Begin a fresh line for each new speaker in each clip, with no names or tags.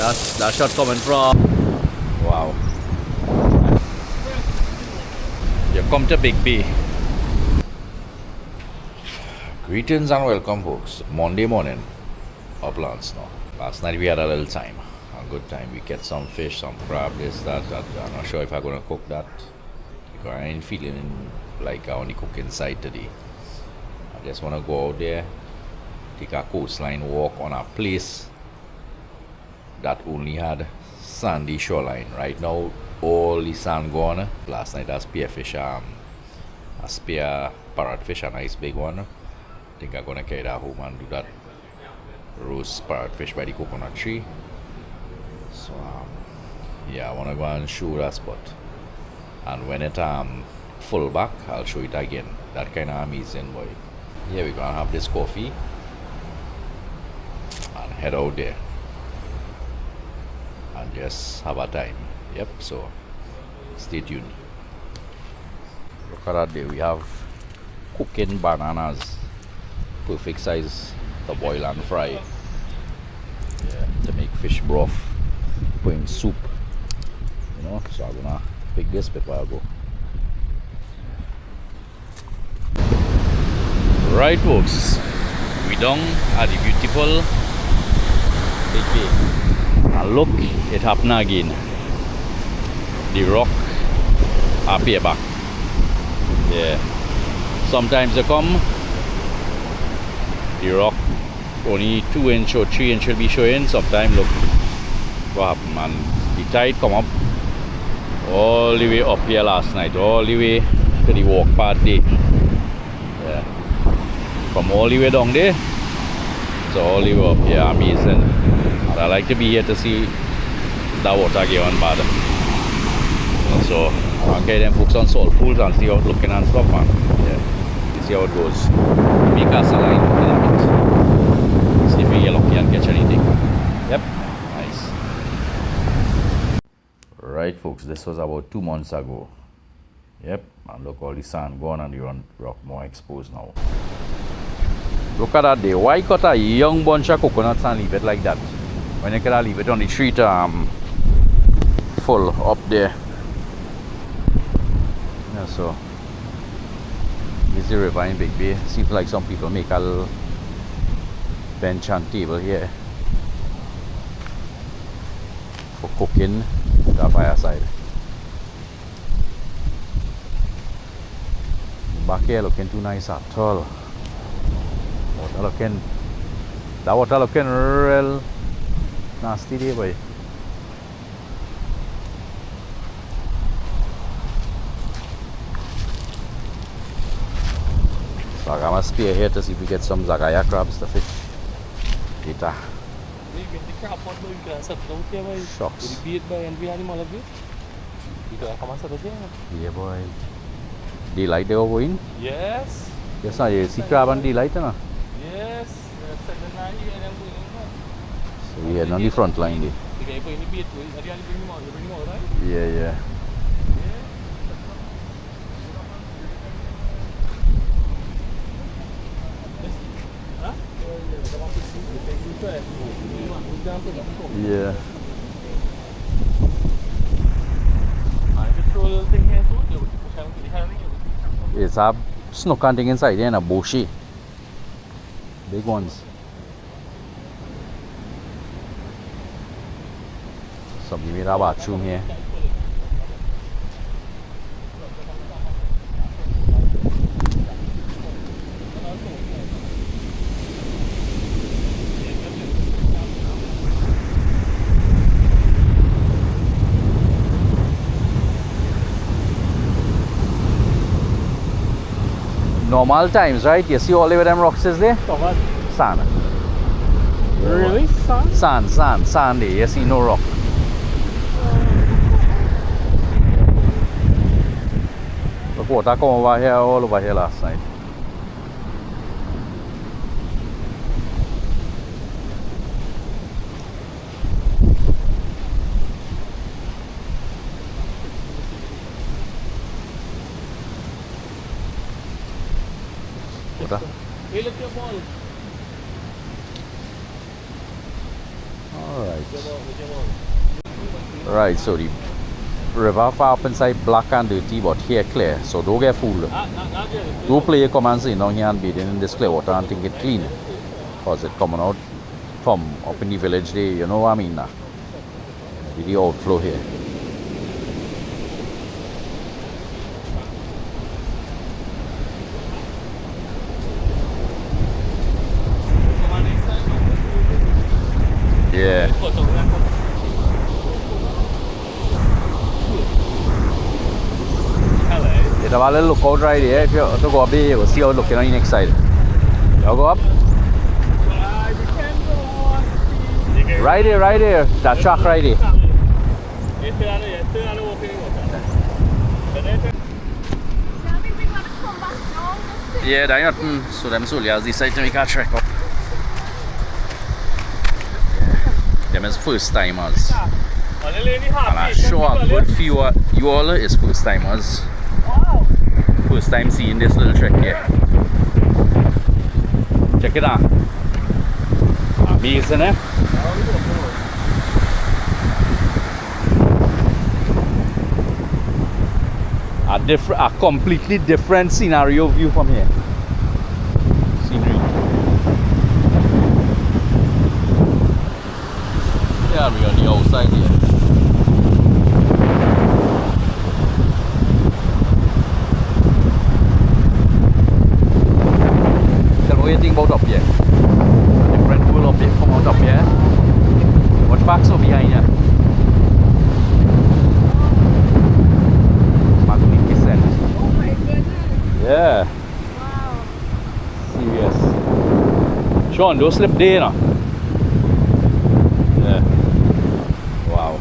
That's that shot coming from. Wow. You come to Big B. Greetings and welcome, folks. Monday morning, uplands now. Last night we had a little time, a good time. We get some fish, some crab, this, that. I'm not sure if I'm gonna cook that because I ain't feeling like I only cook inside today. I just wanna go out there, take a coastline walk on a place that only had sandy shoreline. Right now, all the sand gone. Last night I spearfish, a spear parrotfish, a nice big one. I think I'm gonna carry that home and do that roast parrotfish by the coconut tree. So yeah, I wanna go and show that spot. And when it full back, I'll show it again. That kind of amazing, boy. Yeah, we're gonna have this coffee and head out there and just have a time. Yep, so stay tuned. Look at that there, we have cooking bananas, perfect size to boil and fry. Yeah, to make fish broth, put in soup, you know. So I'm gonna pick this before I go. Right, folks, we done at the beautiful Big Bay, and look, it happened again. The rock appear back. Yeah, sometimes they come, the rock only 2 inch or 3 inch will be showing. Sometimes look what happened, and the tide come up all the way up here last night, all the way to the walk path there. Yeah, from all the way down there, so all the way up here. Amazing. And I like to be here to see that water going bad. So I'll get them folks on salt pools and see how it's looking and stuff, man. Yeah, see how it goes. Make us a line in a bit. See if we get lucky and catch anything. Yep, nice. Right, folks, this was about 2 months ago. Yep, and look, all the sand gone and the rock more exposed now. Look at that day. Why cut a young bunch of coconuts and leave it like that when you could leave it on the tree to full up there? Yeah, so this is the river in Big Bay. Seems like some people make a little bench and table here for cooking the fireside. Back here looking too nice at all. That water looking real nasty there, boy. So I got my spear here to see if we get some zagaya crabs to fish later. Shucks. Yeah, boy. Daylight they were going?
Yes.
Yes, sir. You see crab and daylight, no?
Yes. 7:90 and I'm going on.
So we are on the front line there. Yeah, yeah. Yeah. It's a snook hunting inside there and a bushy. Big ones. Somebody made a bathroom here. Normal times, right? You see all the way them rocks is there? Sand.
Really?
Sand there. You see no rock. Look, water come over here, all over here last night. Water.
Hey, look your ball.
Alright. Right, so the river far up inside black and dirty, but here clear. So don't get fooled. Don't play come and sit down here and bathing in this clear water and think it clean. Because it coming out from up in the village there, you know what I mean? With the outflow here. Yeah. It's a little lookout right here. If you want to go up there, you will see how it's looking on the next side. You'll go up? Right here. That track right here. Yeah, that's nothing. So them soldiers decide to make a trek up. Them is first timers. And I sure a good few of you all is first timers.
Wow.
First time seeing this little trek here. Check it out. Amazing, eh? A completely different scenario view from here. Scenery. Yeah, we're on the outside here. Tell me what you think about up here. Different world up here from out up here. Watch back so behind you. Magnificent.
Oh my goodness.
Yeah.
Wow.
Serious. Sean, don't slip there now. Yeah. Wow.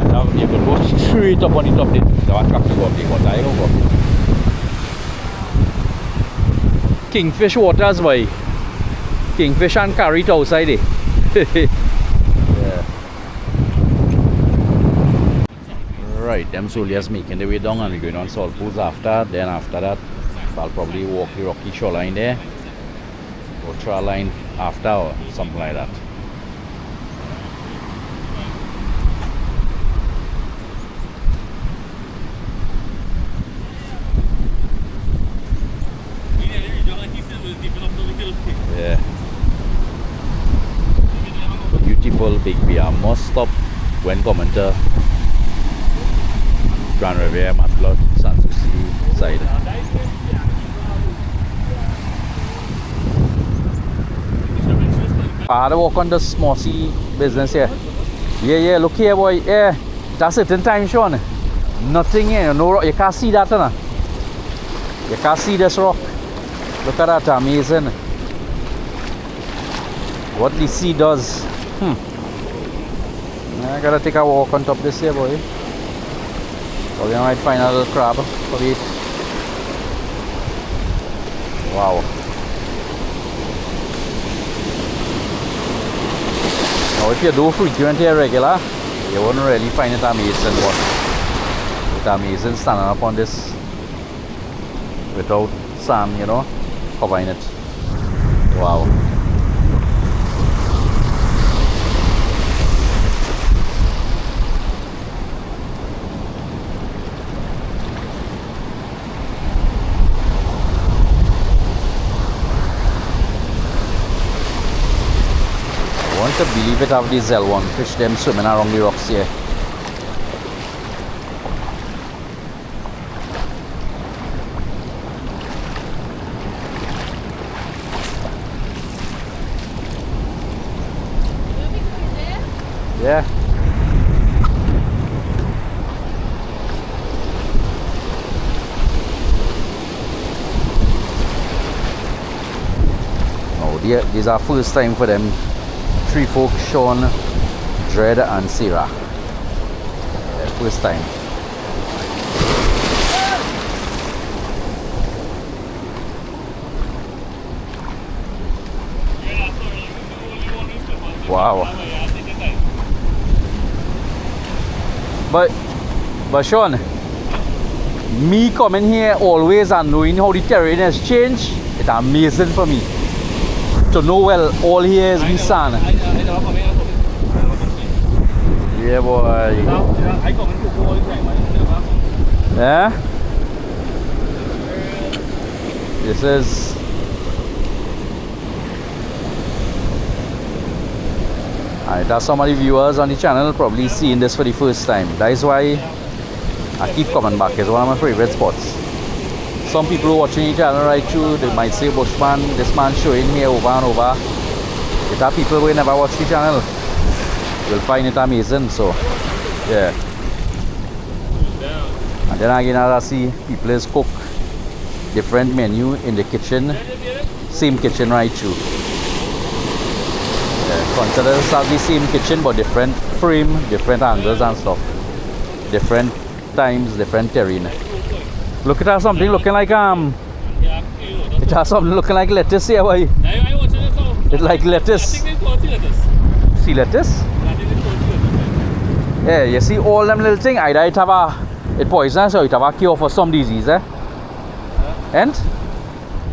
And now you can go straight up on the top there. The one truck to go up there, but I don't go. Kingfish waters, boy. Kingfish and carrot outside there. Yeah. Right, them soldiers making their way down and we're going on salt pools after. Then after that, I'll probably walk the rocky shoreline there. Or trail line after or something like that. Yeah. Beautiful big beer must stop when coming to Grand Riviere, Matlock, Sanssouci side. I had to walk on this mossy business here. Yeah, look here, boy. Yeah, that's it in time, Sean. Nothing here, no rock. You can't see that, huh? You can't see this rock. Look at that, amazing. What the sea does. I gotta take a walk on top of this here, boy. Probably I might find a little crab for it. Wow. Now if you do frequent here regular, you wouldn't really find it amazing, but it's amazing standing up on this without sand, you know, covering it. Wow. I want to believe it have these L1 fish them swimming around the rocks here. Yeah. Oh, these are first time for them. Three folks, Sean, Dread and Sarah. First time. Wow. But Sean, me coming here always and knowing how the terrain has changed, it's amazing for me. To know well all here is the sand. Yeah, boy. Yeah. This is. Alright, that's some of the viewers on the channel probably seeing this for the first time. That is why I keep coming back. It's one of my favorite spots. Some people watching the channel right through, they might say, Bushman, this man showing here over and over. If there are people who never watch the channel, will find it amazing. So, yeah. And then again, as I see people is cook different menu in the kitchen, same kitchen right through. Yeah, consider this as the same kitchen but different frame, different angles and stuff, different times, different terrain. Look at that, something looking like it has something looking like lettuce here, boy. It's like lettuce. See lettuce? Yeah, you see all them little things. Either it have it poisonous or it have a cure for some disease, eh? And?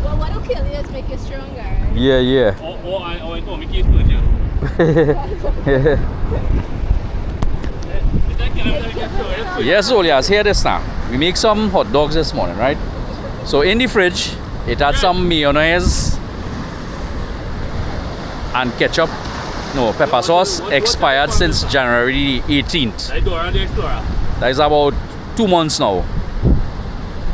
Well, what will kill you is make you stronger.
Yeah, yeah. Yes, Olias, hear this now. We make some hot dogs this morning, right? So in the fridge, it had some mayonnaise and ketchup. No, pepper sauce expired since January 18th. That is about 2 months now.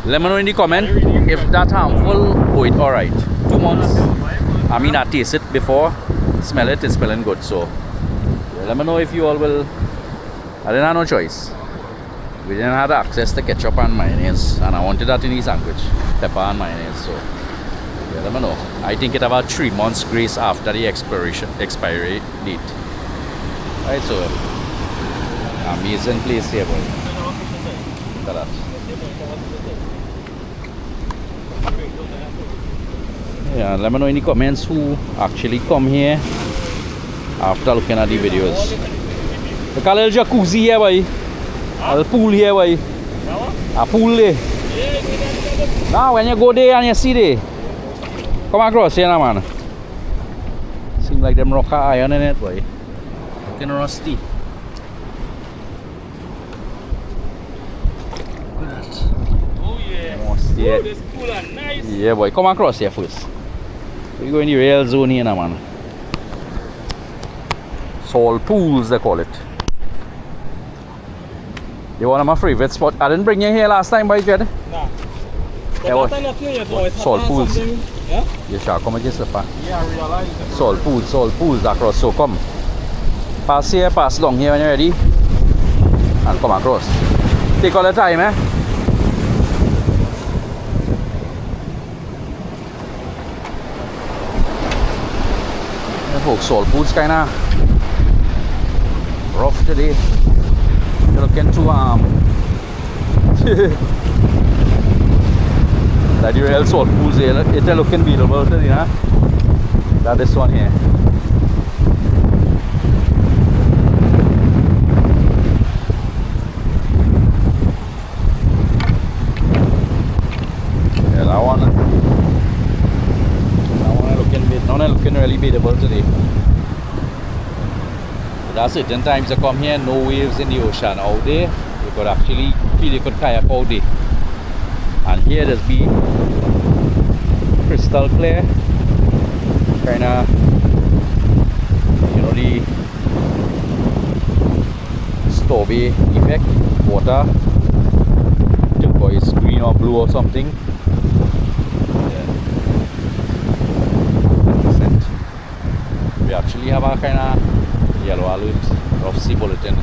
Let me know in the comment if that harmful or it alright. 2 months. I mean, I taste it before, smell it, it's smelling good. So yeah, let me know if you all will. I didn't have no choice. We didn't have access to ketchup and mayonnaise, and I wanted that in the sandwich, pepper and mayonnaise. So yeah, let me know. I think it about 3 months grace after the expiry date. Right, so amazing place here, boy. Look at that. Yeah, let me know in the comments who actually come here after looking at the videos. Look at a little jacuzzi here, boy. A little pool here, boy. A pool there. Now, when you go there and you see there, come across here, now, man. Seems like them rock iron in it, boy. Looking rusty. Look at that.
Oh, yeah.
Yeah.
Oh, this cool and nice.
Yeah, boy. Come across here first. We go in the real zone here, now, man. Salt pools, they call it. They're one of my favorite spots. I didn't bring you here last time, boy, Jed.
Nah.
Yeah, what? Salt pools.
Yeah?
You shall come against the path.
Yeah, I realize that.
Salt pools across. So come. Pass here, pass down here when you're ready. And come across. Take all the time, eh? Yeah, folks, salt pools kinda rough today. You're looking too that the real salt pools here, it's looking beautiful today, huh? That this one here. Yeah, that one looking really beautiful today. There are certain times you come here, no waves in the ocean out there. You could actually feel you could kayak out there. And here there's be crystal clear. Kinda, you know, the stormy effect. Water, turquoise green or blue or something. Yeah. We actually have a kinda yellow alert of sea bulletin.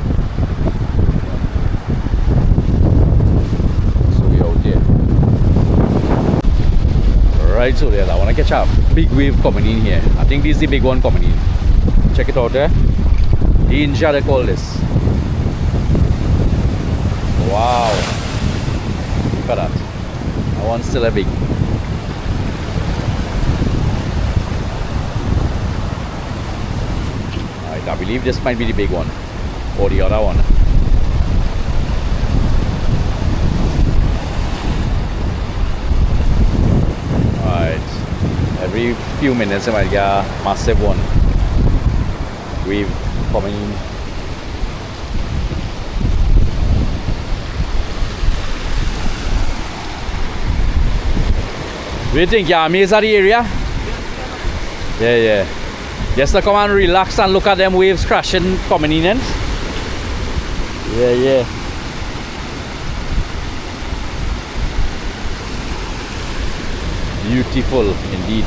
So we out there. Right, so there I wanna catch a big wave coming in here. I think this is the big one coming in. Check it out there. Danger they call this. Wow. Look at that. That one's still a big. I believe this might be the big one or the other one. Alright, every few minutes I might get a massive one wave coming in. do you think? Yeah, Mesa the area? Yeah, yeah. Just to come and relax and look at them waves crashing coming in. Yeah, yeah. Beautiful indeed.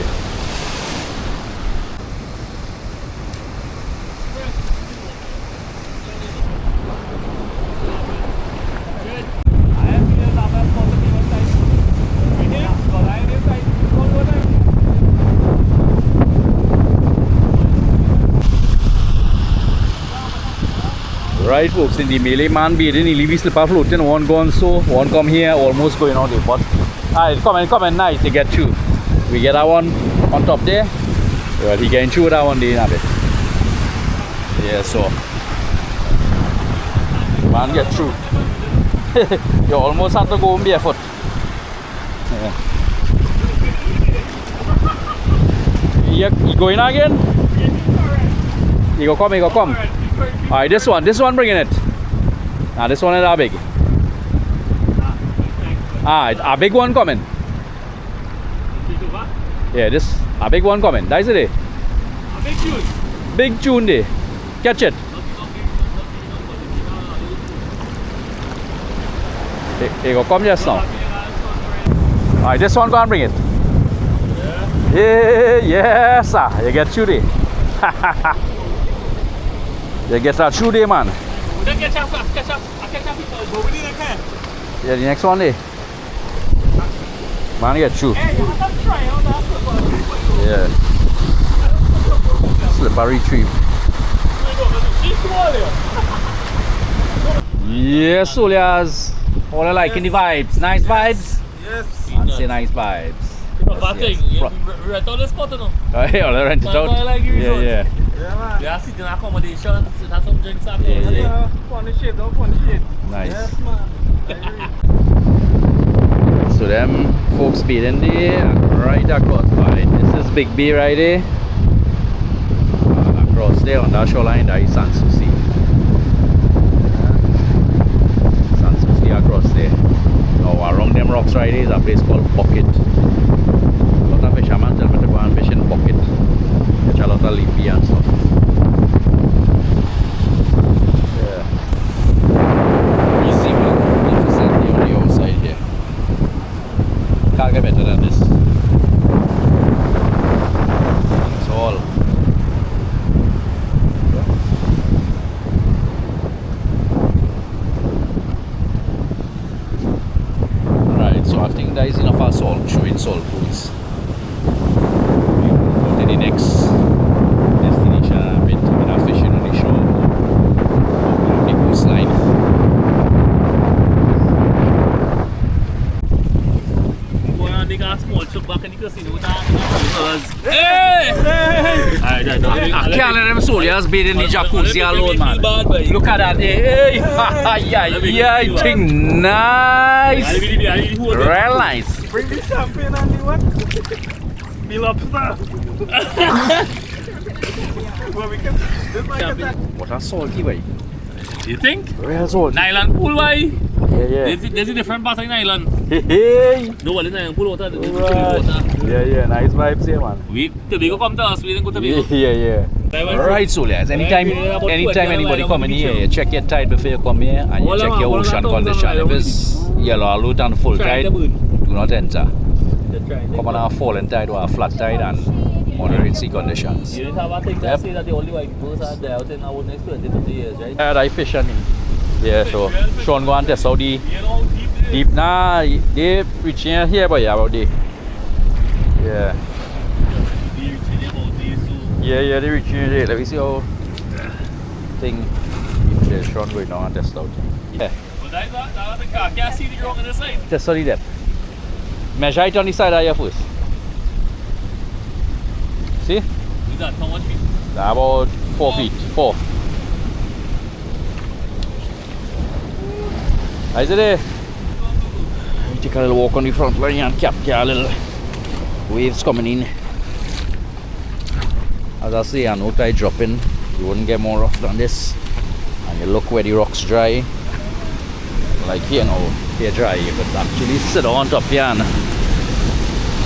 Right folks, in the melee man bathing, he leave his slipper floating, one gone so, one come here, almost going on the but come in nice to get through. We get that one on top there. Well, he getting through that one there a bit. Yeah, so man get through. You almost have to go barefoot. Yeah. You going again? You go come. Alright, this one bringing it. This one is a big. A big one coming. Yeah, this a big one coming. That's it.
A big tune.
Big tune there. Catch it. Here go come just now. Alright, this one gonna bring it. Yeah, yes sir. You get through there. You get that through there, man.
Catch up.
Yeah, the next one there. Man, get through. Yeah. Slippery retrieve. Yes, Solias. All I liking the vibes. Nice vibes.
Yes.
I'd say nice vibes.
Bad thing. Rent all the spot or no?
Oh, yeah, I rent it out. Yeah.
Yeah, man. Yeah, sitting accommodations. That's some drinks up here.
Yeah.
Funny shit.
Nice.
Yes, man.
So them folks bathing there right across by. This is Big Bay right there. Across there on that shoreline that is Sanssouci. Sanssouci across there. Now around them rocks right there is a place called Bucket. A lot of fishermen tell me to go and fish in Bucket. Catch a lot of lippy and stuff. Yeah. Easy man. Magnificent on the outside here. Can't get better than this. That's all. Alright, so I think there is enough of salt, showing salt pools. We will go to the next destination a bit with our fishing on the shore, on the coastline.
They got a small truck back in the casino with that. Hey!
I can't let them soldiers bathe in the jacuzzi alone, man. Look at that. Hey! Yeah, I think nice. Real nice.
Bring the champagne and the what? The lobster. Well, we can. This might get that.
What a salty way.
You think?
Real salty.
Nylon pool, why?
Yeah.
There's a different part of nylon.
Hey!
No, well, it's nylon pool water.
Right. Yeah, nice vibes here, man.
We Tobago come to us, we didn't go to Tobago.
Yeah. Alright, Solias. Anytime anybody come in here, you check your tide before you come here and you check your ocean condition. If it's yellow alert and full tide, do not enter. Come on a falling tide or a flat tide and moderate sea conditions.
You didn't have a thing that say that the only white people are there out in our next 20 30 years, right?
Yeah, I fish and yeah, so Sean go and test out the
You know how deep
deep. Nah, they reaching here, but yeah, about the yeah. Yeah, they reaching here. Let me see how thing deep there. Sean going down and test out. Yeah,
But that's the car. Can't see the ground on this side.
test out the depth. Measure it on the side of your first. See?
Is that how much feet?
About 4 feet. 4. Is it there? We take a little walk on the front line and capture a little waves coming in. As I say, I know tide dropping, you wouldn't get more rough than this. And you look where the rocks dry. Like here now, they're dry. You could actually sit on top here and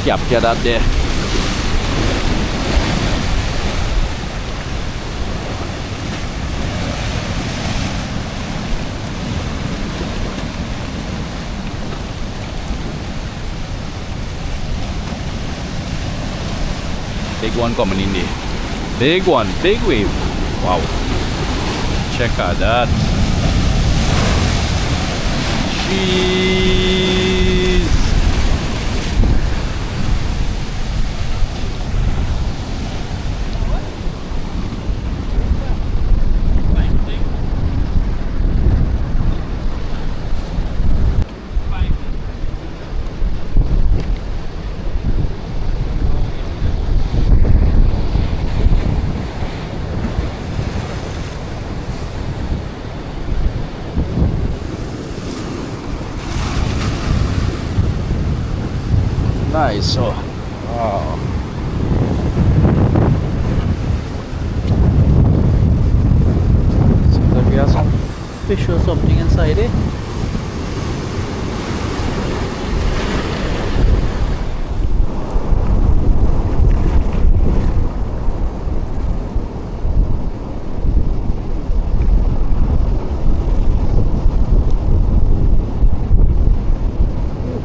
capture that there. Big one coming in there. Big one, big wave. Wow. Check out that. Jeez. Nice. So, wow. Seems like we have some fish or something inside it.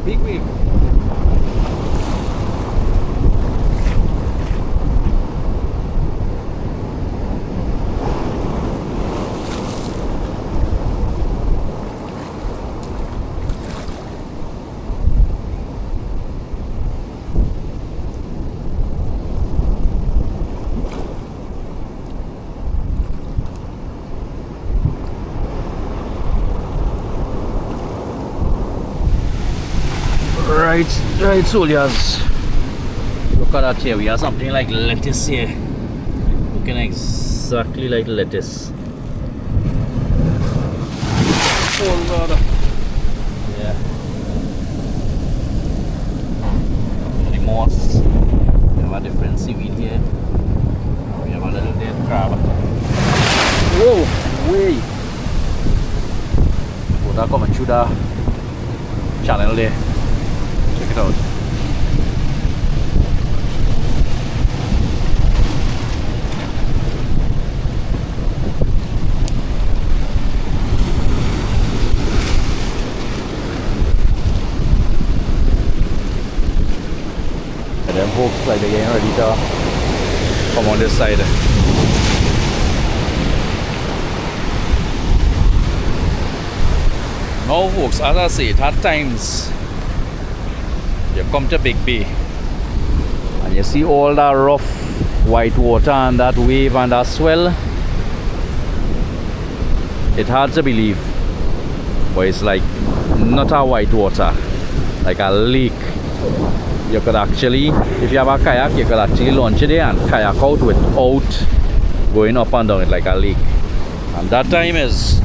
Big wave. Right, soldiers. Look at that here. We have something like lettuce here. Looking exactly like lettuce. Oh Lord. Yeah. The moss. We have a different seaweed here. We have a little dead crab. Whoa, way. Water coming through the channel there. Check it out. And then folks like they're getting ready to come on this side. Now folks, as I say, at times you come to Big Bay and you see all that rough white water and that wave and that swell. It's hard to believe, but it's like not a white water, like a lake. You could actually, if you have a kayak, you could actually launch it there and kayak out without going up and down it like a lake. And that time is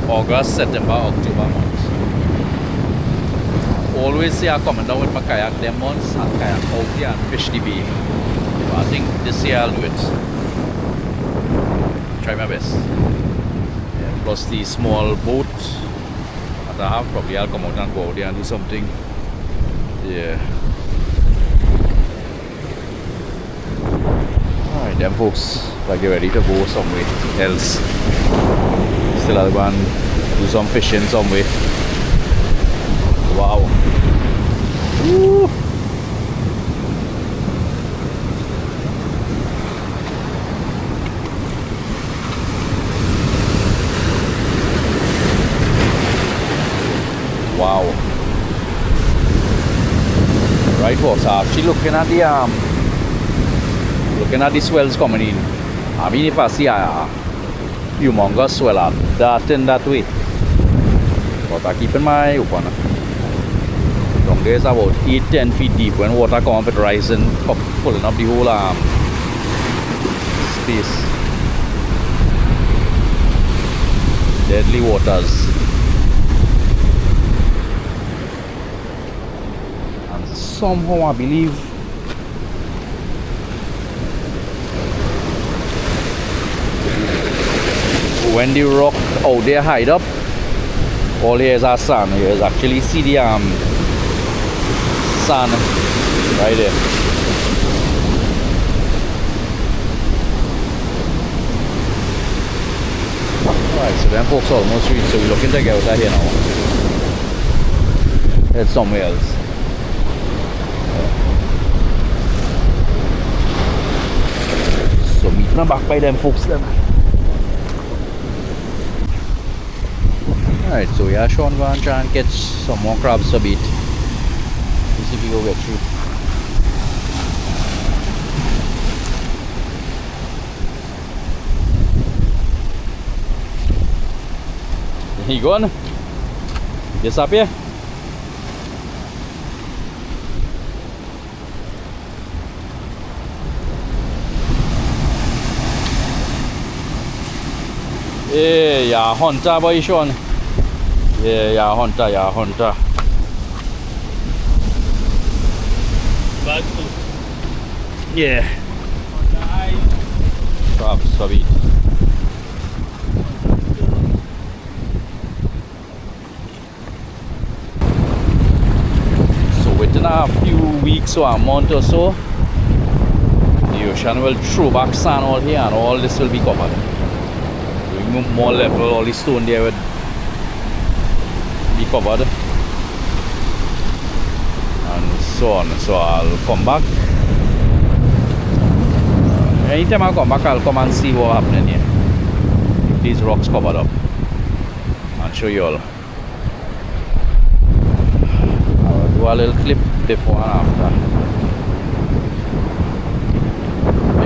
August, September, October months. Always say I'm coming down with my kayak them months and kayak out there and fish the bay. But I think this year I'll do it. Try my best. Yeah, plus the small boat that I have, probably I'll come out and go out there and do something. Yeah. Alright then folks, like you're ready to go somewhere else. Still I'll go and do some fishing somewhere. Wow. Woo. Wow. Right folks, I'm actually looking at the swells coming in. I mean if I see a humongous swell at that in that way. But I keep my eye open. Down there is about 8-10 feet deep. When water comes up, it rising up, pulling up the whole space. Deadly waters. And somehow I believe when the rock out there hide up, all here is our sand. Here is actually see the sand right there. Alright, so them folks almost reached, so we're looking to get out of here now. Head somewhere else. So meeting them back by them folks then. Alright, so we are Sean going to try and catch some more crabs to beat. Let's see if we go get through. There you go. Yes, up here. Yeah, hunter boy Sean. Yeah, hunter.
Bad food.
Yeah. Crabs, sorry. So within a few weeks or a month or so, the ocean will throw back sand all here and all this will be covered. More level, all the stone there would be covered and so on. So I'll come back. Anytime I come back, I'll come and see what's happening here. If these rocks covered up, I'll show you all. I'll do a little clip before and after.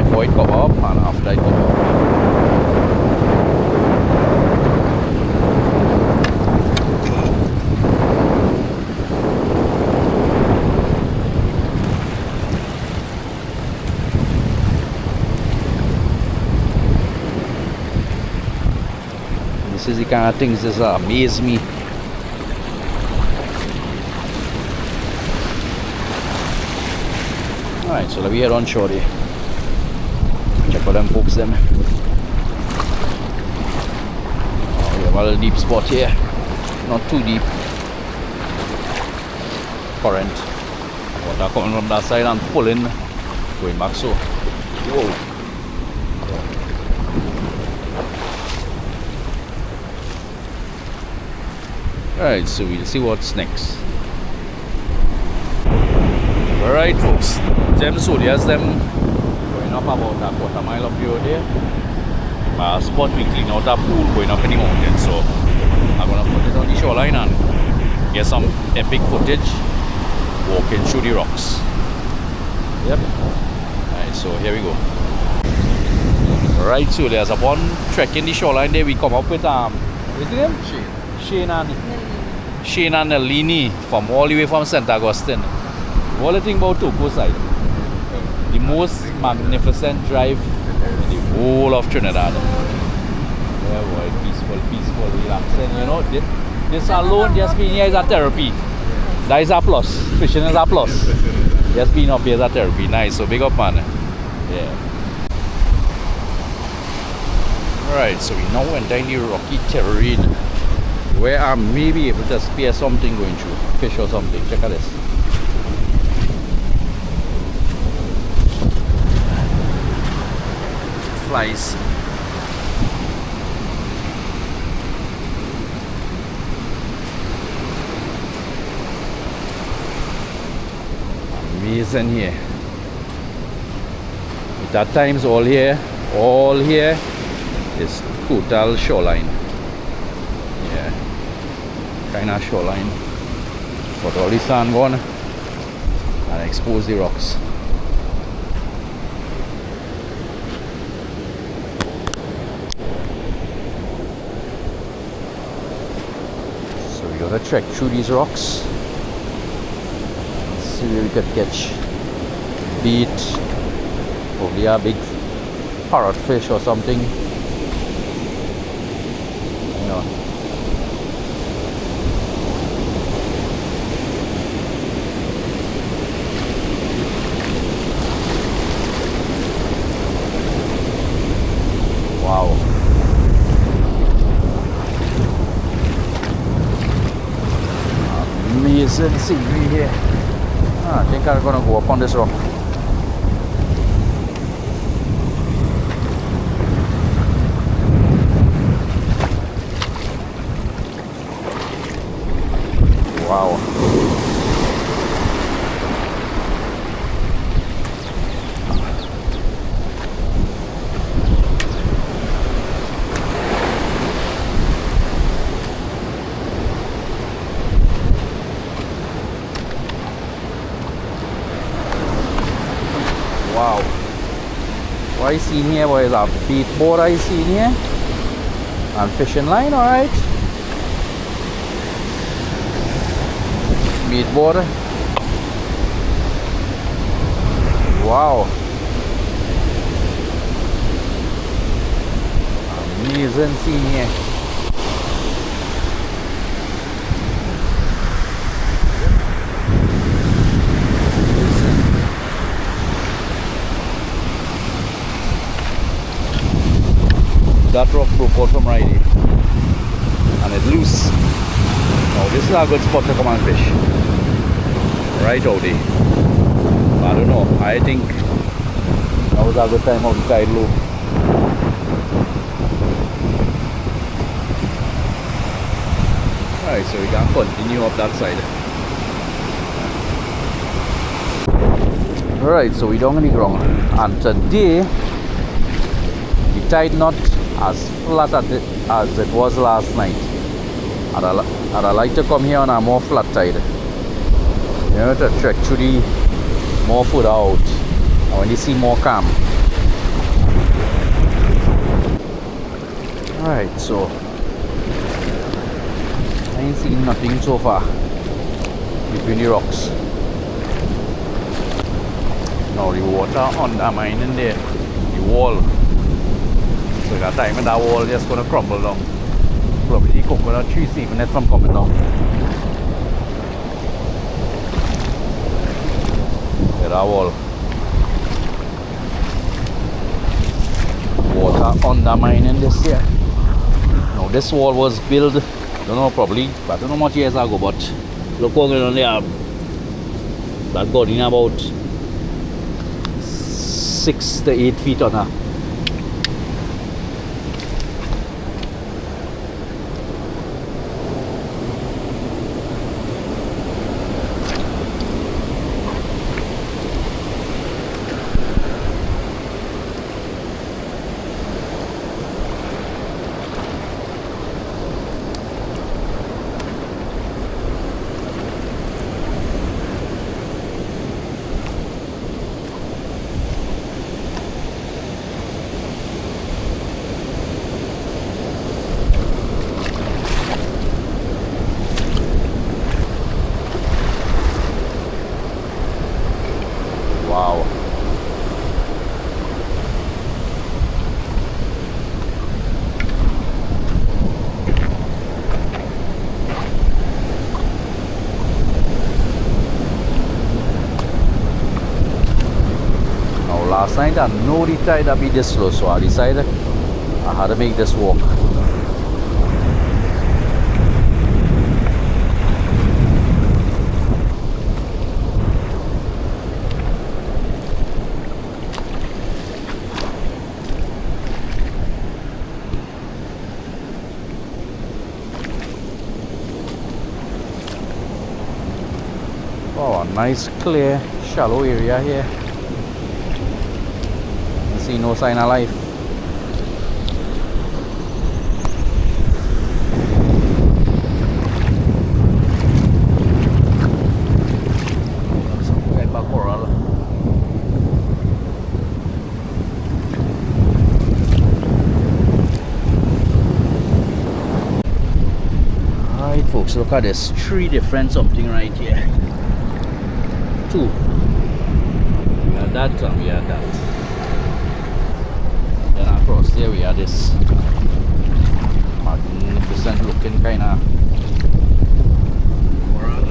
Before it cover up and after it cover up. This is the kind of things that amaze me. Alright, so let me head on shore there. Check for them folks them. Oh, we have a little deep spot here. Not too deep. Current. Water coming from that side and pulling. Going back so. Whoa. Alright, so we'll see what's next. Alright folks, them soldiers them going up about a quarter mile up here there. Spot we clean out a pool going up in the mountain, so I'm gonna put it on the shoreline and get some epic footage walking through the rocks. Yep. Alright, so here we go. Alright, so there's a one trek in the shoreline there. We come up with what's his name? Shane and Nalini from all the way from St. Augustine. What do you think about Toco side? The most magnificent drive in the whole of Trinidad. Yeah, boy, peaceful, relaxing. You know, this alone, just being here is a therapy. That is a plus. Fishing is a plus. Just being up here is a therapy. Nice, so big up, man. Yeah. Alright, so we now enter in the rocky terrain, where I may be able to spear something going through, fish or something. Check out this. Flies. Amazing here. That times all here is total shoreline. Kind of shoreline, put all the sand gone and expose the rocks. So we gotta trek through these rocks and see where we could catch bait, probably a big parrotfish or something. You know. Wow. Amazing scenery here. I think I'm gonna go up on this rock. Wow. Wow. What I see here was a beat board I see here. And fishing line, alright. Beat board. Wow. Amazing scene here. That rock broke out from right here and it loose. Now this is a good spot to come and fish. Right out there. I don't know. I think that was a good time of the tide low. Alright, so we can continue up that side. Alright, so we down on the ground. And today the tide not as flat as it was last night. And I like to come here on a more flat tide. You know, to trek through the more further out. And when you see more calm. Alright, so I ain't seen nothing so far between the rocks. Now the water undermining there, the wall. So that time that wall just gonna crumble down. Probably the coconut tree saving it from coming down. Look at that wall. Water undermining this here. Now this wall was built, don't know probably, but I don't know much years ago, but look how on there. That got in about 6 to 8 feet on her. Wow. Now last night I know the tide would be this slow, so I decided I had to make this walk. Oh, a nice clear shallow area here. You see no sign of life. Some type of coral. Alright folks, look at this. 3 different something right here. 2. We have that and we have that. Then across there we have this magnificent looking kind of coral.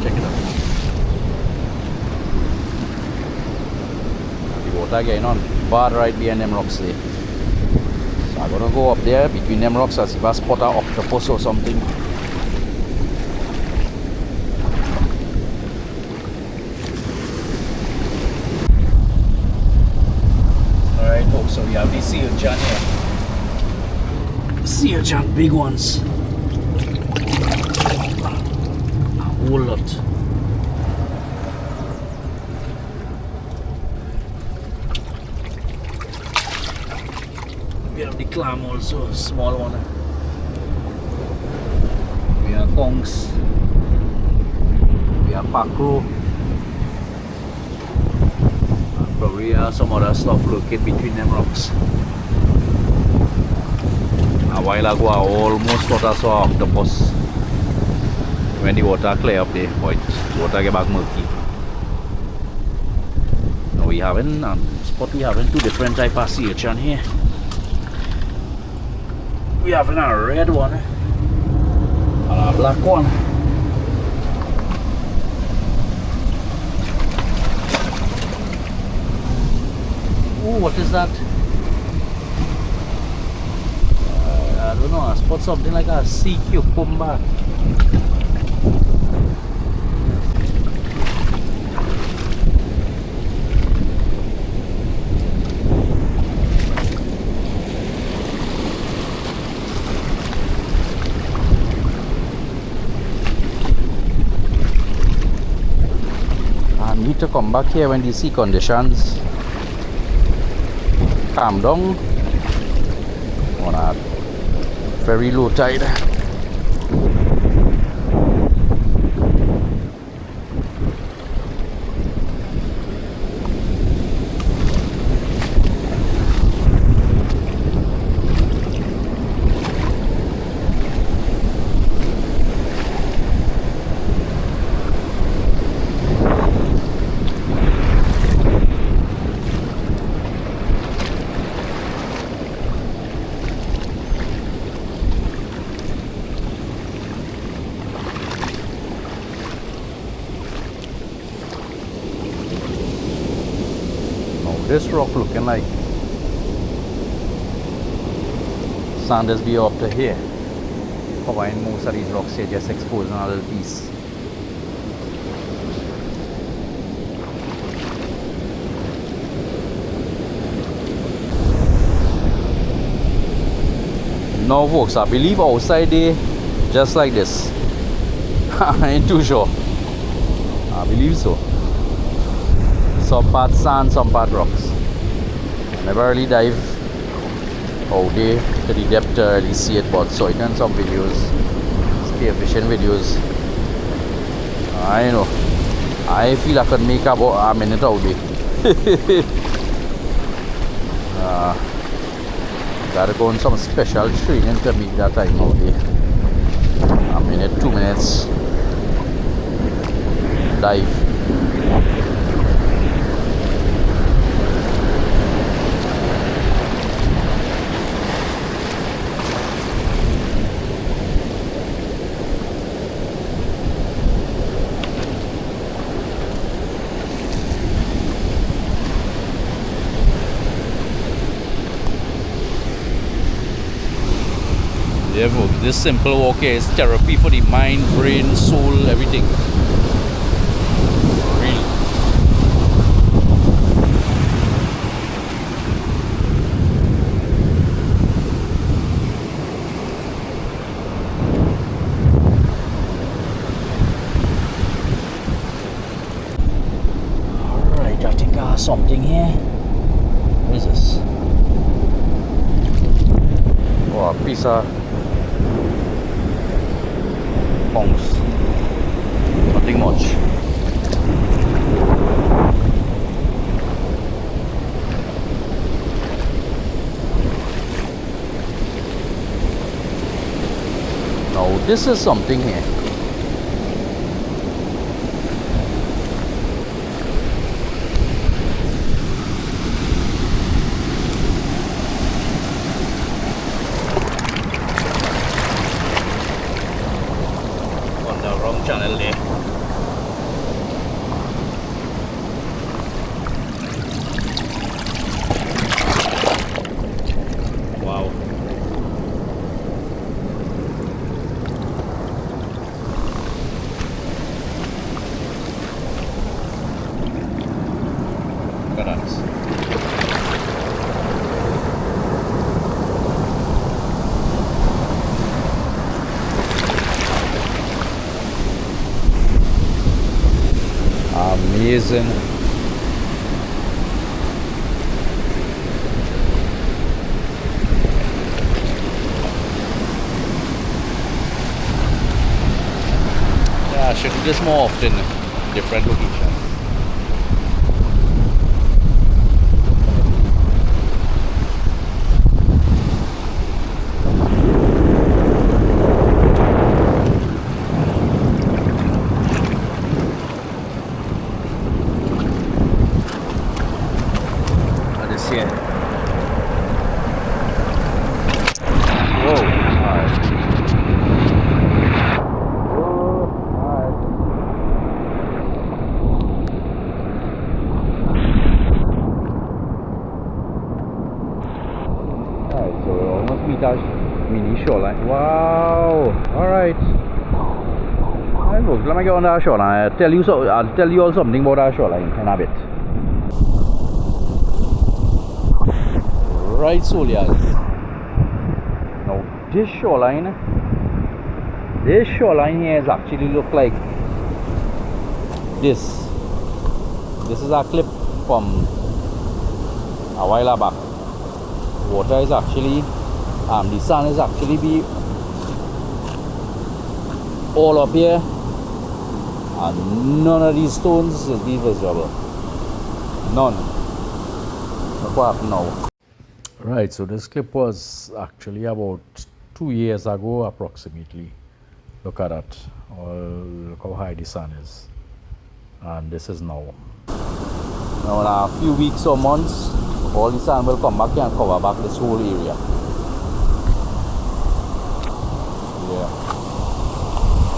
Check it out. The water getting on bad right behind them rocks there. So I'm gonna go up there between them rocks and see if I spot an octopus or something.
We have the sea urchin here. Sea urchin, big ones. A whole lot. We have the clam also, small one. We have kongs. We have mackerel. And probably some other stuff lurking between them rocks. A while ago I almost thought I saw an octopus when the water clear up there, but the water get back murky. Now we having we having two different type of sea urchin here. We having a red one and a black one. Oh, what is that? I don't know, I spot something like a sea cucumber. I need to come back here when the sea conditions calm down on a very low tide. This rock looking like Sanders be up to here. Covering most of these rocks here, just exposing a little piece. No folks, I believe outside there just like this. I ain't too sure. I believe so. Some part sand, some part rocks. I never really dive out there to the depth to really see it, but saw it in some videos, spearfishing videos. I know. I feel I could make about a minute out there. Gotta go on some special training to make that time out there. A minute, 2 minutes dive. Yeah, folks, this simple walk here is therapy for the mind, brain, soul, everything. Really. Alright, I think I have something here. What is this? Oh, a piece of pongs. Nothing much. Now this is something here. Channel there. Wow. Look at that. Amazing.
Yeah, I should do this more often, different locations.
Here. Whoa, alright. Alright, so we almost meet our mini shoreline. Wow! Alright. Alright folks, let me go on our shoreline. I'll tell you all something about our shoreline in a bit. Right, Solias. Now this shoreline here is actually look like this. This is a clip from a while back. Water is actually the sun is actually be all up here, and none of these stones will be visible. None. Look what happened now. Right, so this clip was actually about 2 years ago approximately. Look at that. Look how high the sun is. And this is now. Now in a few weeks or months, all the sun will come back and cover back this whole area. Yeah.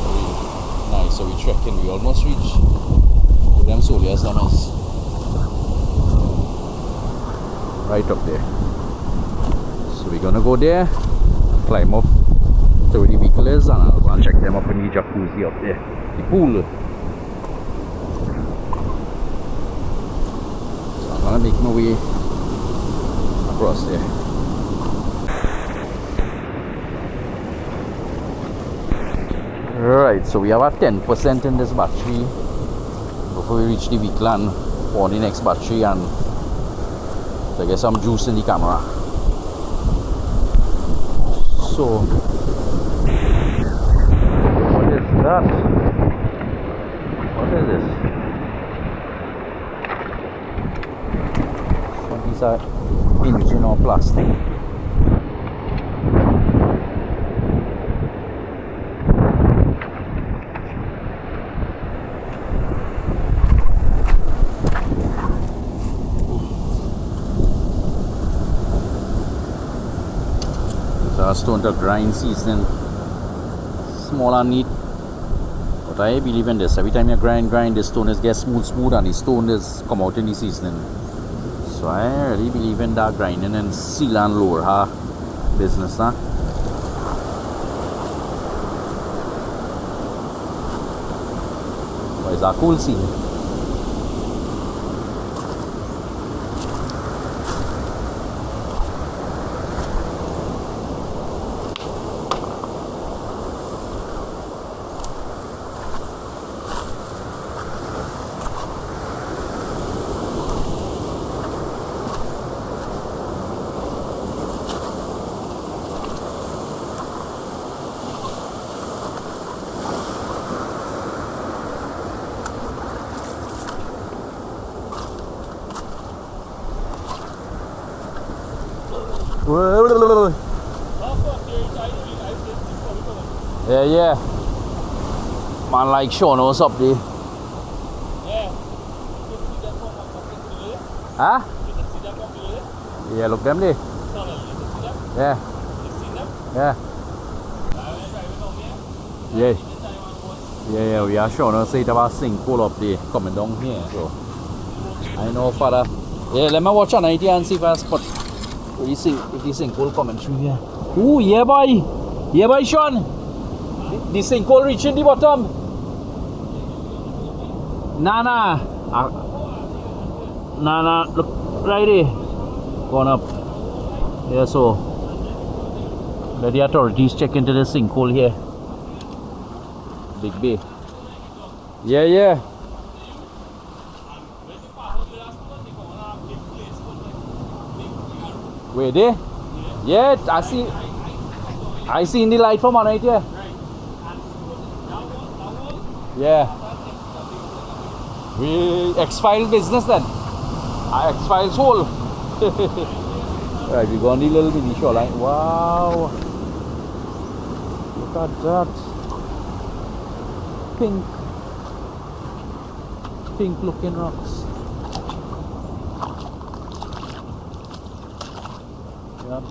Really nice. So we trekking. We almost reach them Solias numbers. Right up there. So we're gonna go there, climb up to where the vehicle is, and I'll go and check them up in the jacuzzi up there, the pool. So I'm gonna make my way across there. Right, so we have a 10% in this battery before we reach the vehicle and on the next battery, and to get some juice in the camera. So, what is that? What is this? So these are engine or plastic. Stone to grind seasoning, small and neat, but I believe in this. Every time you grind, the stone is get smooth, and the stone is come out in the seasoning. So I really believe in that grinding and seal and lower business, huh? But it's a cool scene. Yeah. Man like Sean what's up there? Huh? Yeah, look them there. Yeah. Yeah, we are showing us say about sinkhole up there coming down here. So I know father. Yeah, let me watch on IT and see if I spot if the sinkhole coming through here. Ooh, yeah boy Sean. The sinkhole reaching the bottom. Nah, look right there. Going up. Yeah, so let the authorities check into the sinkhole here. Big Bay. Yeah. Where there? Yeah, I seen the light from on right here. Yeah. We X-Files business then. X-Files hole. Right, we go on the little mini shoreline. Wow. Look at that. Pink looking rocks. Yeah.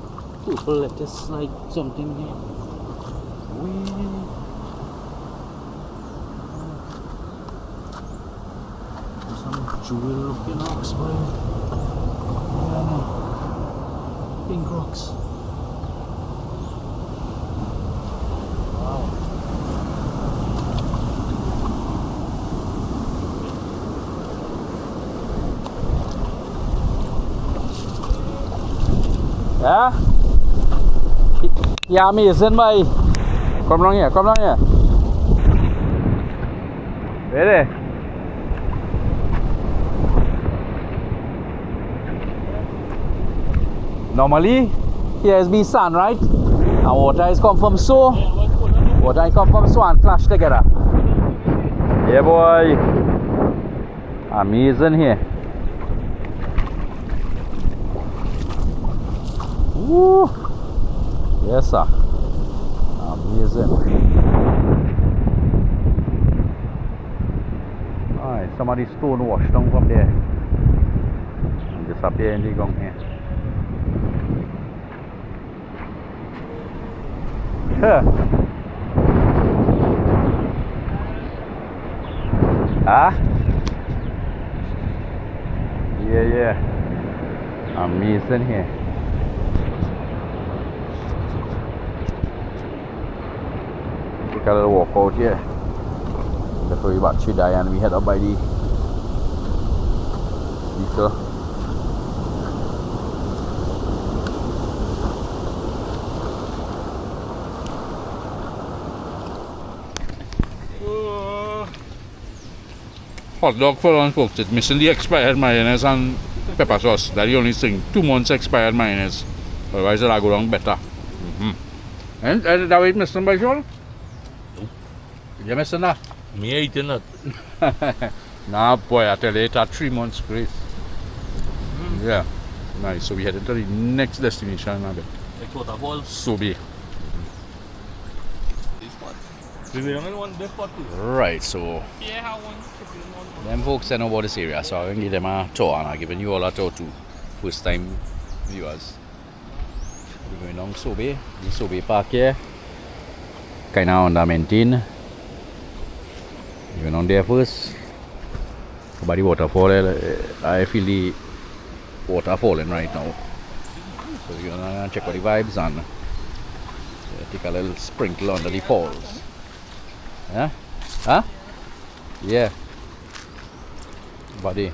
Purple lettuce like something here. Wee. Some jewel looking rocks, boy. Yeah. Pink rocks. Wow. Yeah? Yeah, amazing, boy. Come along here, come along here. Ready? Normally, here is be sand, right? And water is come from so. Water is come from so and clash together. Yeah, boy. Amazing here. Woo. Yes, sir. Amazing. Alright, somebody stone washed down from there and disappear in the gong here. Ah? Yeah. Amazing here. Take a little walk out here before we battery die and we head up by the vehicle.
Hot dog for lunch, folks. It's missing the expired mayonnaise and pepper sauce. That's the only thing. 2 months expired mayonnaise. Otherwise, it'll go down better. And that way it's missing by Sean?
You missing that?
Me eating it.
Nah, boy, I tell you, it's 3 months great.
Yeah. Nice. So we headed to the next destination a bit.
Like Waterfall.
So be.
We were only one big spot too.
Right, so
Yeah, how one should be one.
them folks don't know about this area, so I'm going to give them a tour, and I'm giving you all a tour too. First time viewers. We're going down Sobe, the Sobe Park here. Kind of under maintain. We're going down there first. By the waterfall, I feel the water falling right now. So we're going to check out the vibes and take a little sprinkle under the falls. Yeah? Huh? Yeah. Buddy.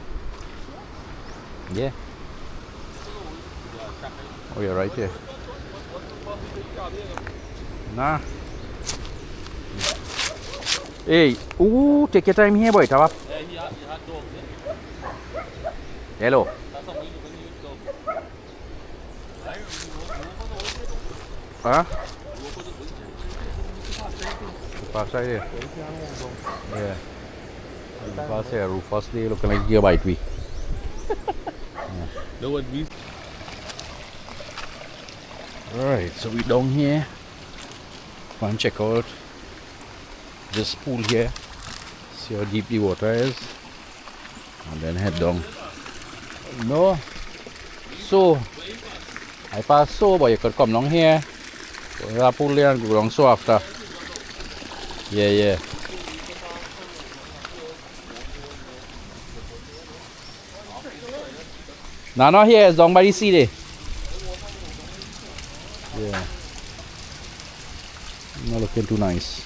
Yeah. Oh, you're right here. Nah. Hey, ooh, take your time here, boy. Tawap.
Yeah, he had dog.
Hello.
That's how we use dog.
Huh? Pass right here. Yeah. Pass here. Rufus, they looking like you bite me.
Look what we.
Alright, so we down here. Come and check out this pool here. See how deep the water is. And then head down. No. So I pass so, but you could come down here. Go to that pool there and go down so after. Yeah. No, not here, it's down by the sea there. Yeah. Not looking too nice.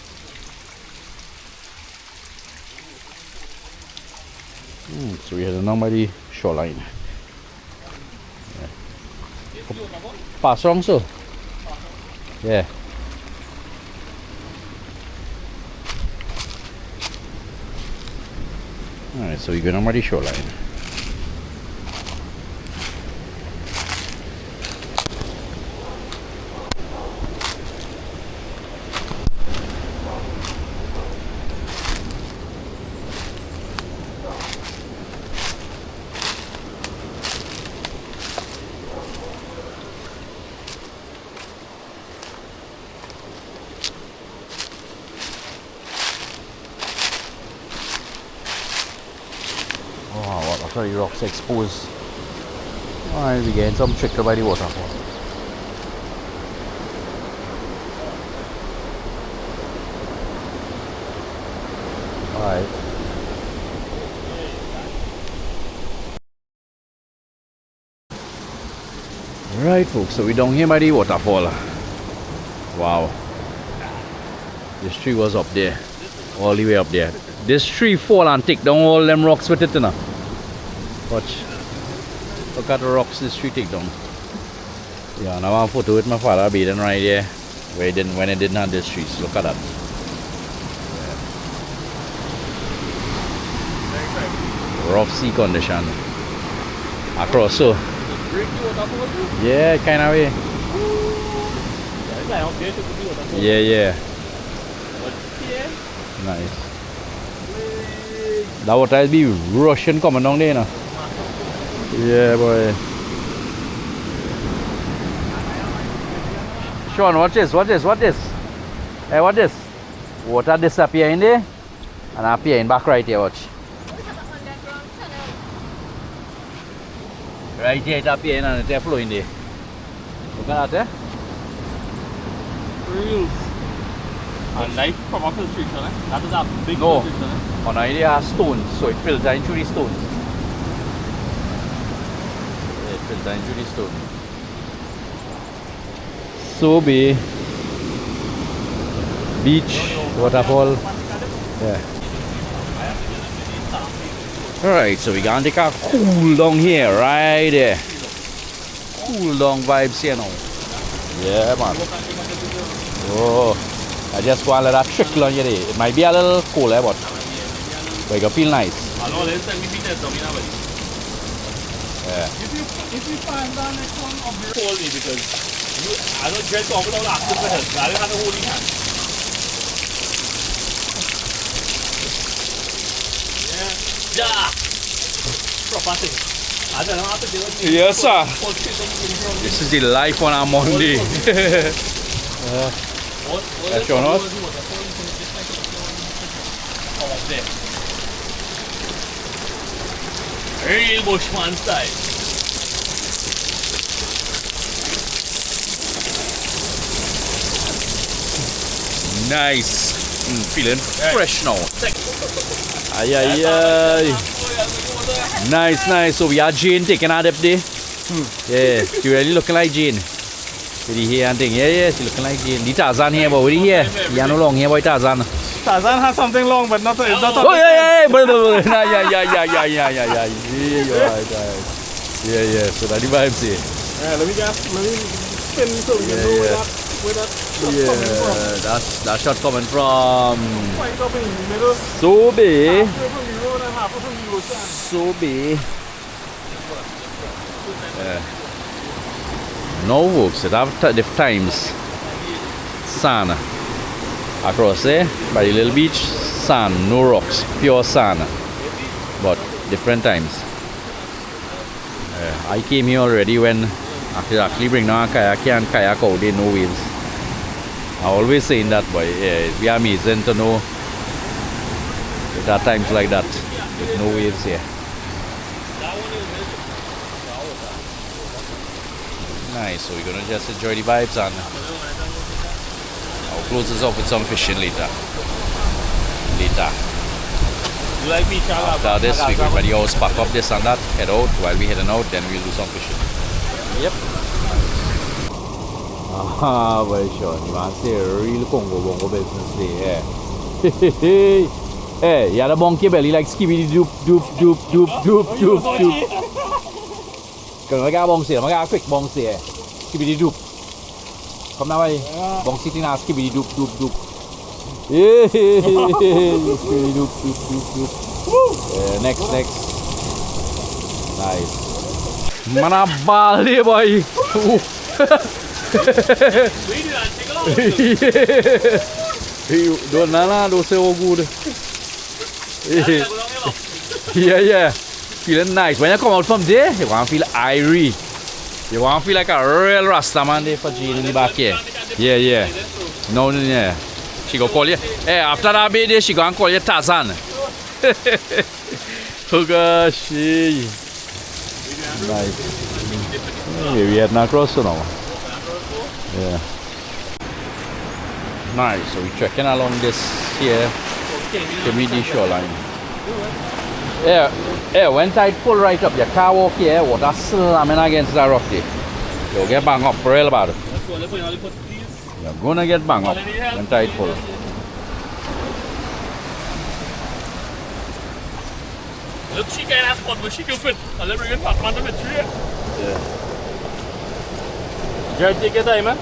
So we heading down by the shoreline. Yeah. Pass wrong, so? Yeah. Alright, so we're going down by the shoreline.
After the rocks exposed. Alright, we're getting some tricked by the waterfall. Alright. Right folks, so we're down here by the waterfall. Wow. This tree was up there. All the way up there. This tree fall and take down all them rocks with it, you know. Watch. Look at the rocks this tree take down. Yeah, now I want a photo with my father bathing right there. Where he didn't, when it didn't have these trees. Look at that. Yeah. Rough sea condition. Across so. Yeah, kind of way. Yeah, yeah. Nice. That water will be rushing coming down there, you know. Yeah, boy. Sean, watch this, watch this, watch this. Hey, watch this. Water disappear in there and appear in back right here, watch. Right here, it appear in and it flow in there. Look at that, eh?
Reels. And light from up the filtration, eh? That is a big
No.
filtration, eh?
On idea are stones, so it filters into the stones. It filters into the stone. So be beach, waterfall. Yeah. Alright, so we gonna take a cool down here, right there. Cool down vibes here now. Yeah, man. Oh, I just want to let that trickle on you there. It might be a little cold, but it can feel nice.
And all this time we beat that down in our way.
Yeah.
If you find that next one of the hold me because I don't dress off without asking for help. I don't have a holding hand. Yeah. Proper thing. I don't know how to do it.
Yes, sir. This is the life on a Monday. That's your nose?
Real bushman style.
Nice. Feeling fresh now. Ay, ay, ay. Nice, nice. So we are Jane taking a dip there. Yeah, she really looking like Jane. With the hair and thing. Yeah, yeah, she looking like Jane. The Tarzan here, but with the hair. You no long hair, boy, Tarzan.
Tarzan has something long, but not. It's not.
Oh, yeah, yeah, yeah. Yeah, yeah, yeah, yeah, yeah, yeah, yeah. Yeah, you're right, right. Yeah, yeah. So that's the vibes here.
Yeah, let me spin so we can know where that shot coming from.
Yeah, that shot coming from
Right up in the middle.
Sobe.
Half from the road and half from the ocean.
Sobe. No folks, it have different times. Sand across there by the little beach. Sand, no rocks, pure sand. But different times. I came here already when I could actually bring down a kayak and kayak out there, no waves. I always saying that, but yeah, it'd be amazing to know there are times like that with no waves here. Nice, so we're gonna just enjoy the vibes and I'll close this off with some fishing later.
You like me, Charles?
After this, we're going to ready house, pack up this and that, head out. While we're heading out, then we'll do some fishing. Yep. Ah, very sure. You want to see a real bongo business there. Yeah. Hey, you had a monkey belly like skibidi doop doop doop doop doop doop doop. Cần mấy cái bông xỉa, mấy cái quick bông xỉa. Skibidi doop. Come now, boy. Bông xỉa na skibidi doop doop doop. Yeah, skibidi doop doop doop doop. Next. Nice. Mana bali, boy. Don't nana, don't say all good. Yeah. Feeling nice. When you come out from there, you want to feel airy. You want to feel like a real Rasta man there for Jane in the back here. Yeah. No, yeah. She go call you. Hey, after that baby, she go and call you Tarzan. Oh gosh. Hey. Nice. Hey, we heading across now. Yeah. Nice. So we're trekking along this here community shoreline. Yeah, when tide pull right up, your car walk here, water slamming against the rock there. You'll get bang up real bad. You're gonna get bang up when tide pull.
Look, she can ask what she can fit. I'll let her in back on the tree.
Yeah.
Jared, take your time, man.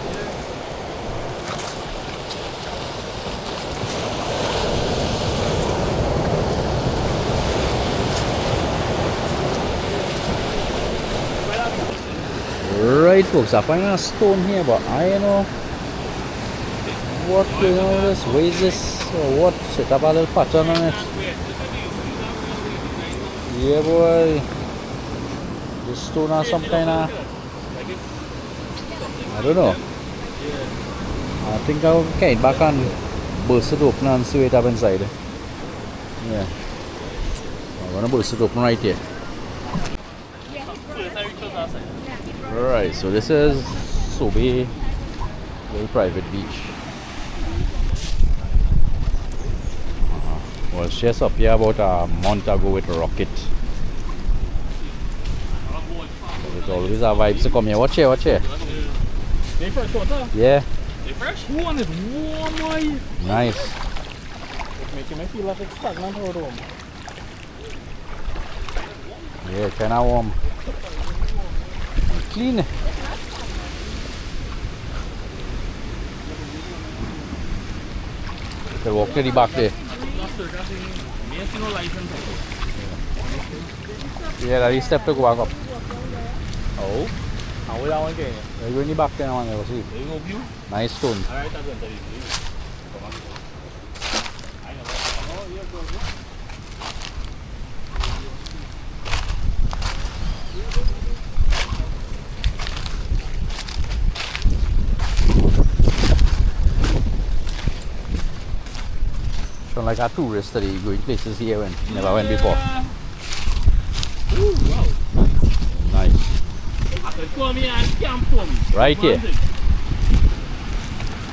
Right folks, I find a stone here, but I don't know what going on with this. Where is this or what? Set up a little pattern on it. Yeah boy. This stone has some kind of, I don't know. I think I'll get it back and burst it open and see what it up inside. Yeah. I'm gonna burst it open right here. Alright, so this is Sobe, little private beach. Was just up here about a month ago with a rocket. There's always a vibes to come here. Watch here, watch here.
They fresh water?
Yeah.
They fresh? One is warm, boy.
Nice.
It's making me feel like it's stagnant out home.
Yeah, kinda warm. Clean. You can walk to the back there. Yeah, that is step to go back up.
Oh? How will I want to get it?
You go in the back there, man. You see.
There you go, view.
Nice stone.
Alright, I'm going to tell you.
Sound like a tourist today, going places here when never went before.
Ooh, wow.
Nice.
I could come here and camp for me.
Right here.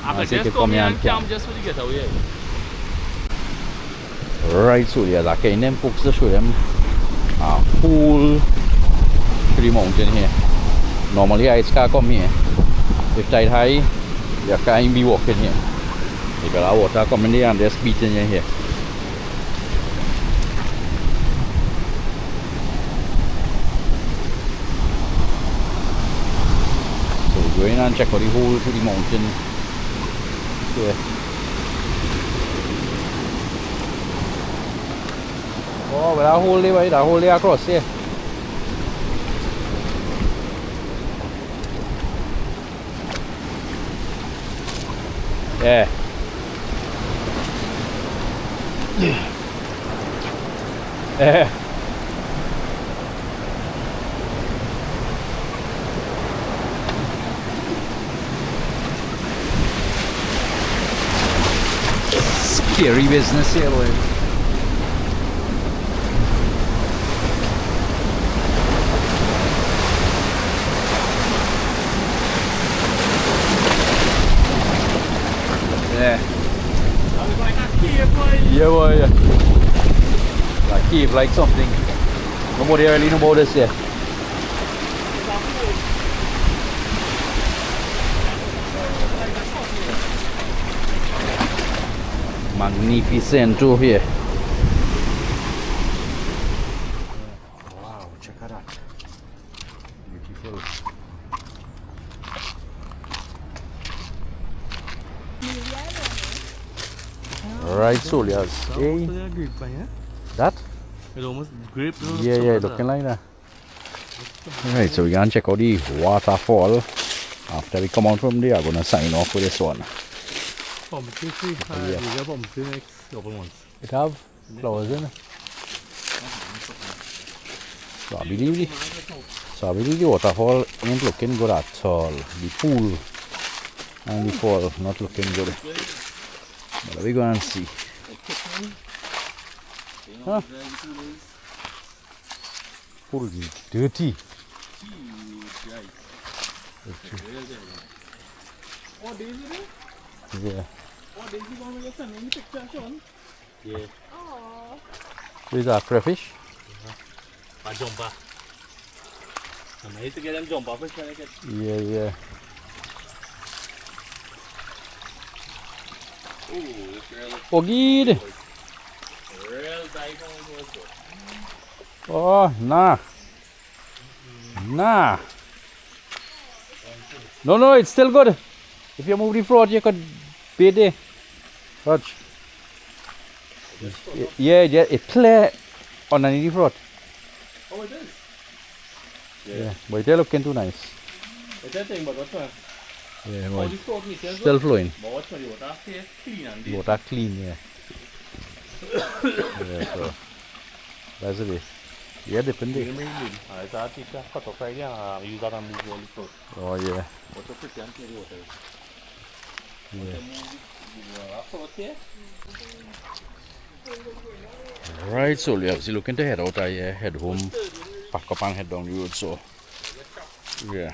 I could
think
just
you
come here
and
and camp just for the getaway.
Right, so there's a kind them folks to show them a pool to the mountain here. Normally I can't come here. If tide high, you can't be walking here. Because the water coming there and just beating you here. So we go in and check out the hole to the mountain. Yeah. Oh, but that hole there, right? That hole there across here. Yeah. Yeah. Scary business here, boy. Yeah. Yeah, boy. Yeah. Like cave, like something. Nobody really know about this here. Magnificent over here. Wow, check it out. Beautiful. Right, soldiers. Hey. That?
It's almost grape.
Yeah, looking like that. Alright, so we're gonna check out the waterfall. After we come out from there, I'm gonna sign off with this one. It have flowers in it. So I believe the waterfall ain't looking good at all. The pool and the fall not looking good. But we go and see. Huh? Full dirty.
Oh, Daisy there?
Yeah.
Oh, Daisy going to send me the picture, Sean. Yeah.
Oh.
These are crayfish.
A jumper. I used to get them jumper fish when I get.
Yeah.
Ooh, it's really
Ogid.
real diamond was good.
Oh, nah. No, it's still good. If you move the fraud, you could bait there. Watch. Yeah, it's clear underneath the fraud.
Oh, it is.
Yeah, but they're looking too nice.
It's that thing, but what's one?
Yeah,
Oh, this throat meat is
still flowing.
But what's one? Water clean and deep.
Water clean, yeah. Yeah, so that's it. Yeah, depend
Clean
there.
and clean. It's hard to cut off right here. Use that and move all the throat.
Oh yeah.
What's the pretty and clean water?
Yeah.
Right, so we're obviously looking to head out. I head home, pack up and head down the road. So, yeah.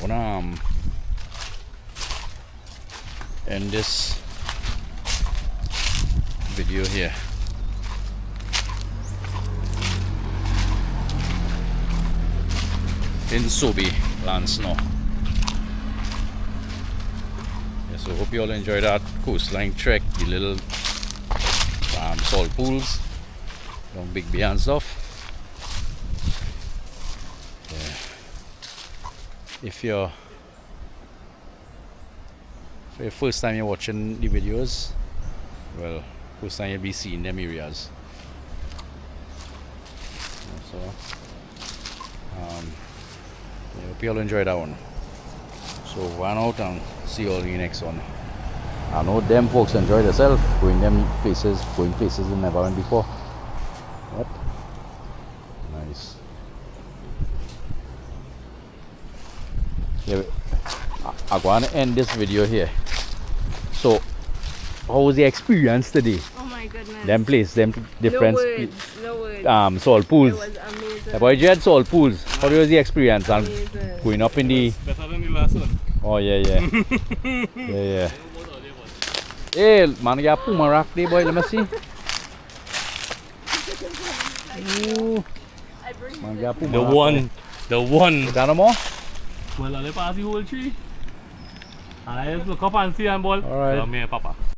I'm gonna end this video here. In Sobi, Lance now. So hope you all enjoyed that coastline trek, the little salt pools, long Big Bay and stuff. Yeah. If you're for the first time you're watching the videos, well, first time you'll be seeing them areas. So I hope you all enjoyed that one. So run out and see you all in the next one.
I know them folks enjoy themselves going places they never went before. What? Nice. Yeah, I'm going to end this video here. So, how was the experience today?
Oh my goodness.
Them place, them different
No words.
salt pools.
It was amazing.
Yeah, but you had salt pools. How was the experience? And
Amazing.
going up in the.
Better than the last one.
Oh yeah. Yeah. Hey, man, you got puma rock there, boy. Let me see. Ooh. Man, you got puma
The
rock
one. The one.
there. Got no more?
Well, I pass the whole tree. I just look up and see and ball.
All right.
Come here, Papa.